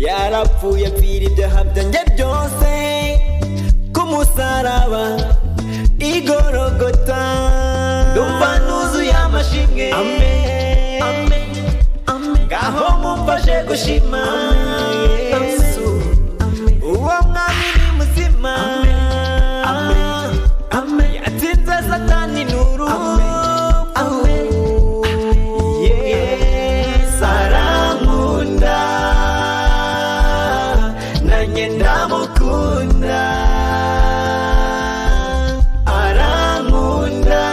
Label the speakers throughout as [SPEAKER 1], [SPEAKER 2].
[SPEAKER 1] Yapfuye apfira ibyaha byanjye byose ku musaraba igorogota, ndumva nuzuye amashimwe, ngaho mumfashe gushima Yesu, uwo mwami ni muzima, yatsinze satani n'urupfu. Yesu arankunda, nanjye ndamukunda, arankunda,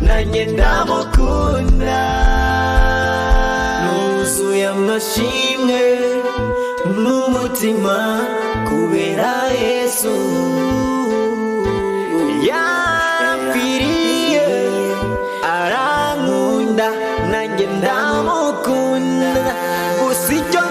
[SPEAKER 1] nanjye ndamukunda, nuzuye amashimwe mu mutima kubera Yesu yarapfiriye, arankunda, nanjye ndamukunda, gusa icyo